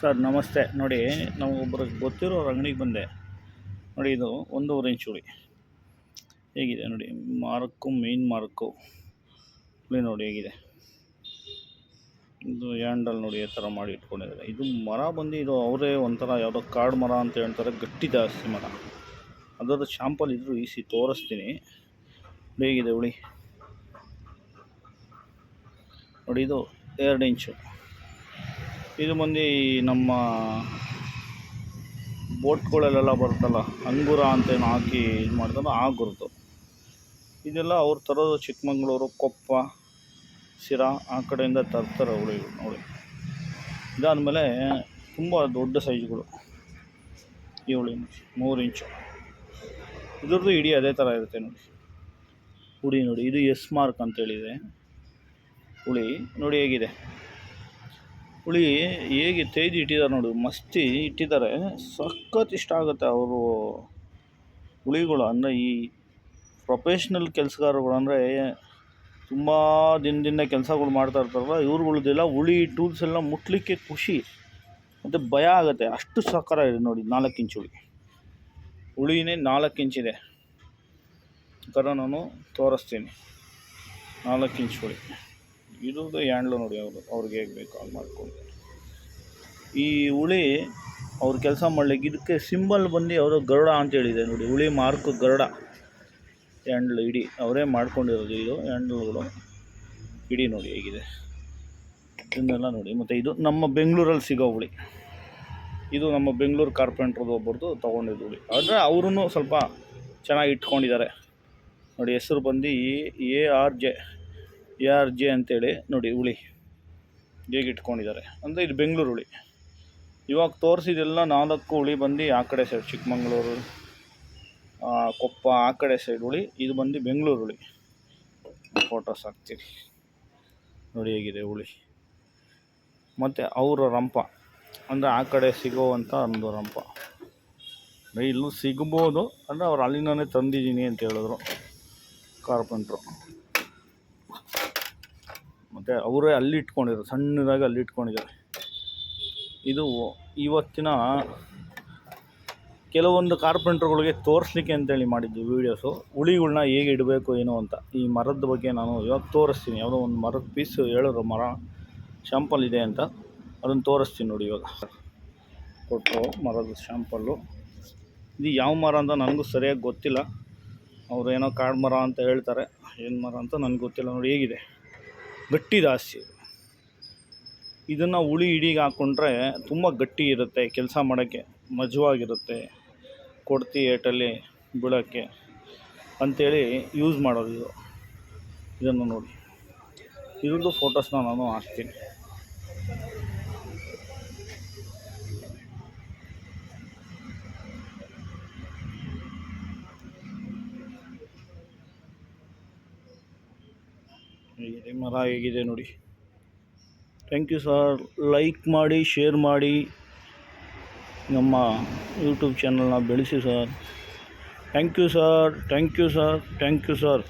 Sir ನಮಸ್ತೆ. ನೋಡಿ, ನಾವು ಒಬ್ಬರಿಗೆ ಗೊತ್ತಿರೋರ ಅಂಗಡಿಗೆ ಬಂದೆ. ನೋಡಿ, ಇದು 1.5 ಇಂಚ್ ಉಳಿ ಹೇಗಿದೆ ನೋಡಿ. ಮಾರ್ಕು, ಮೇನ್ ಮಾರ್ಕು ಉಳಿ ನೋಡಿ ಹೇಗಿದೆ. ಇದು ಹ್ಯಾಂಡಲ್ ನೋಡಿ ಈ ಥರ ಮಾಡಿ ಇಟ್ಕೊಂಡಿದ್ದಾರೆ. ಇದು ಮರ ಬಂದು ಇದು ಅವರೇ ಒಂಥರ ಯಾವುದೋ ಕಾಡು ಮರ ಅಂತ ಹೇಳ್ತಾರೆ, ಗಟ್ಟಿ ಜಾಸ್ತಿ ಮರ. ಅದರದ್ದು ಶಾಂಪಲ್ ಇದ್ದರೂ ಈಸಿ ತೋರಿಸ್ತೀನಿ ಹೇಗಿದೆ ಉಳಿ ನೋಡಿ. ಇದು 2 ಇಂಚು. ಇದು ಬಂದು ನಮ್ಮ ಬೋಟ್ಗಳಲ್ಲೆಲ್ಲ ಬರುತ್ತಲ್ಲ, ಅಂಗೂರ ಅಂತೇನು ಹಾಕಿ ಇದು ಮಾಡ್ತಾರೋ ಆ ಗುರುತು. ಇದೆಲ್ಲ ಅವ್ರು ತರೋದು ಚಿಕ್ಕಮಂಗ್ಳೂರು, ಕೊಪ್ಪ, ಸಿರಾ ಆ ಕಡೆಯಿಂದ ತರ್ತಾರೆ ಉಳಿಗಳು ನೋಡಿ. ಇದಾದಮೇಲೆ ತುಂಬ ದೊಡ್ಡ ಸೈಜ್ಗಳು ಈ ಉಳಿ 3 ಇಂಚು. ಇದ್ರದ್ದು ಇಡೀ ಅದೇ ಥರ ಇರುತ್ತೆ ನೋಡಿ ಉಳಿ ನೋಡಿ. ಇದು ಎಸ್ ಮಾರ್ಕ್ ಅಂತೇಳಿದೆ ಉಳಿ ನೋಡಿ ಹೇಗಿದೆ. ಉಳಿ ಹೇಗೆ ತೆಗೆದು ಇಟ್ಟಿದ್ದಾರೆ ನೋಡಿ, ಮಸ್ತಿ ಇಟ್ಟಿದ್ದಾರೆ. ಸಖತ್ ಇಷ್ಟ ಆಗುತ್ತೆ ಅವರು ಉಳಿಗಳು. ಅಂದರೆ ಈ ಪ್ರೊಫೆಷ್ನಲ್ ಕೆಲಸಗಾರಗಳು, ಅಂದರೆ ತುಂಬ ದಿನದಿಂದ ಕೆಲಸಗಳು ಮಾಡ್ತಾ ಇರ್ತಾರಲ್ಲ, ಇವ್ರುಗಳ್ದೆಲ್ಲ ಉಳಿ ಟೂಲ್ಸ್ ಎಲ್ಲ ಮುಟ್ಲಿಕ್ಕೆ ಖುಷಿ ಮತ್ತು ಭಯ ಆಗುತ್ತೆ, ಅಷ್ಟು ಸಕ್ಕರ ಇದೆ ನೋಡಿ. 4 ಇಂಚ್ ಉಳಿನೇ 4 ಇಂಚಿದೆ. ಥರ ನಾನು ತೋರಿಸ್ತೀನಿ. 4 ಇಂಚ್ ಉಳಿ. ಇದ್ರದ್ದು ಹ್ಯಾಂಡ್ಲು ನೋಡಿ, ಅವ್ರಿಗೆ ಹೇಗೆ ಬೇಕು ಅಲ್ಲಿ ಮಾಡ್ಕೊಂಡು. ಈ ಉಳಿ ಅವ್ರು ಕೆಲಸ ಮಾಡಲಿಕ್ಕೆ ಇದಕ್ಕೆ ಸಿಂಬಲ್ ಬಂದು ಯಾವುದೋ ಗರುಡ ಅಂತೇಳಿದೆ ನೋಡಿ. ಉಳಿ ಮಾರ್ಕು ಗರುಡ. ಹ್ಯಾಂಡ್ಲು ಇಡೀ ಅವರೇ ಮಾಡ್ಕೊಂಡಿರೋದು. ಇದು ಹ್ಯಾಂಡ್ಲ್ಗಳು ಇಡೀ ನೋಡಿ ಹೇಗಿದೆ. ಇದನ್ನೆಲ್ಲ ನೋಡಿ. ಮತ್ತು ಇದು ನಮ್ಮ ಬೆಂಗಳೂರಲ್ಲಿ ಸಿಗೋ ಉಳಿ. ಇದು ನಮ್ಮ ಬೆಂಗಳೂರು ಕಾರ್ಪೆಂಟ್ರದ್ದು ಒಬ್ಬರದು ತೊಗೊಂಡಿದ್ದು ಉಳಿ. ಆದರೆ ಅವರು ಸ್ವಲ್ಪ ಚೆನ್ನಾಗಿ ಇಟ್ಕೊಂಡಿದ್ದಾರೆ ನೋಡಿ. ಹೆಸರು ಬಂದು ARJ ಅಂತೇಳಿ ನೋಡಿ ಉಳಿ ಹೇಗೆ ಇಟ್ಕೊಂಡಿದ್ದಾರೆ. ಅಂದರೆ ಇದು ಬೆಂಗಳೂರು ಉಳಿ. ಇವಾಗ ತೋರಿಸಿದೆಲ್ಲ 4 ಉಳಿ ಬಂದು ಆ ಕಡೆ ಸೈಡ್, ಚಿಕ್ಕಮಂಗ್ಳೂರು, ಕೊಪ್ಪ ಆ ಕಡೆ ಸೈಡ್ ಉಳಿ. ಇದು ಬಂದು ಬೆಂಗಳೂರು ಉಳಿ. ಫೋಟೋಸ್ ಹಾಕ್ತೀವಿ ನೋಡಿ ಹೇಗಿದೆ ಉಳಿ. ಮತ್ತು ಅವರ ರಂಪ, ಅಂದರೆ ಆ ಕಡೆ ಸಿಗೋವಂಥ ಒಂದು ರಂಪ ಇಲ್ಲೂ ಸಿಗ್ಬೋದು. ಅಂದರೆ ಅವ್ರು ಅಲ್ಲಿಂದನೇ ತಂದಿದ್ದೀನಿ ಅಂತ ಹೇಳಿದ್ರು ಕಾರ್ಪೆಂಟ್ರು. ಮತ್ತು ಅವರೇ ಅಲ್ಲಿ ಇಟ್ಕೊಂಡಿದ್ರು, ಸಣ್ಣದಾಗಿ ಅಲ್ಲಿ ಇಟ್ಕೊಂಡಿದ್ದಾರೆ. ಇದು ಇವತ್ತಿನ ಕೆಲವೊಂದು ಕಾರ್ಪೆಂಟ್ರುಗಳಿಗೆ ತೋರಿಸ್ಲಿಕ್ಕೆ ಅಂತೇಳಿ ಮಾಡಿದ್ದು ವೀಡಿಯೋಸು. ಉಳಿಗಳನ್ನ ಹೇಗೆ ಇಡಬೇಕು ಏನು ಅಂತ. ಈ ಮರದ ಬಗ್ಗೆ ನಾನು ಇವಾಗ ತೋರಿಸ್ತೀನಿ. ಯಾವುದೋ ಒಂದು ಮರದ ಪೀಸ್ ಹೇಳಿದ್ರು, ಮರ ಶಾಂಪಲ್ ಇದೆ ಅಂತ, ಅದನ್ನು ತೋರಿಸ್ತೀನಿ ನೋಡಿ. ಇವಾಗ ಕೊಟ್ಟರು ಮರದ ಶಾಂಪಲ್ಲು. ಇದು ಯಾವ ಮರ ಅಂತ ನನಗೂ ಸರಿಯಾಗಿ ಗೊತ್ತಿಲ್ಲ. ಅವರು ಏನೋ ಕಾಡು ಮರ ಅಂತ ಹೇಳ್ತಾರೆ, ಏನು ಮರ ಅಂತ ನನಗೆ ಗೊತ್ತಿಲ್ಲ. ನೋಡಿ ಹೇಗಿದೆ, ಗಟ್ಟಿ ಜಾಸ್ತಿ. ಇದನ್ನು ಉಳಿ ಇಡೀಗೆ ಹಾಕ್ಕೊಂಡ್ರೆ ತುಂಬ ಗಟ್ಟಿ ಇರುತ್ತೆ, ಕೆಲಸ ಮಾಡೋಕ್ಕೆ ಮಜವಾಗಿರುತ್ತೆ, ಕೊಡ್ತಿ ಏಟಲ್ಲಿ ಬೀಳೋಕ್ಕೆ ಅಂಥೇಳಿ ಯೂಸ್ ಮಾಡೋದು ಇದು. ಇದನ್ನು ನೋಡಿ, ಇದ್ರದ್ದು ಫೋಟೋಸ್ನ ನಾನು ಹಾಕ್ತೀನಿ. ಹೇಗಿದೆ ಮರ ಹೇಗಿದೆ ನೋಡಿ. Thank you sir. ಲೈಕ್ ಮಾಡಿ, ಶೇರ್ ಮಾಡಿ, ನಮ್ಮ ಯೂಟ್ಯೂಬ್ ಚಾನಲ್ನ ಬೆಳೆಸಿ ಸರ್. Thank you sir.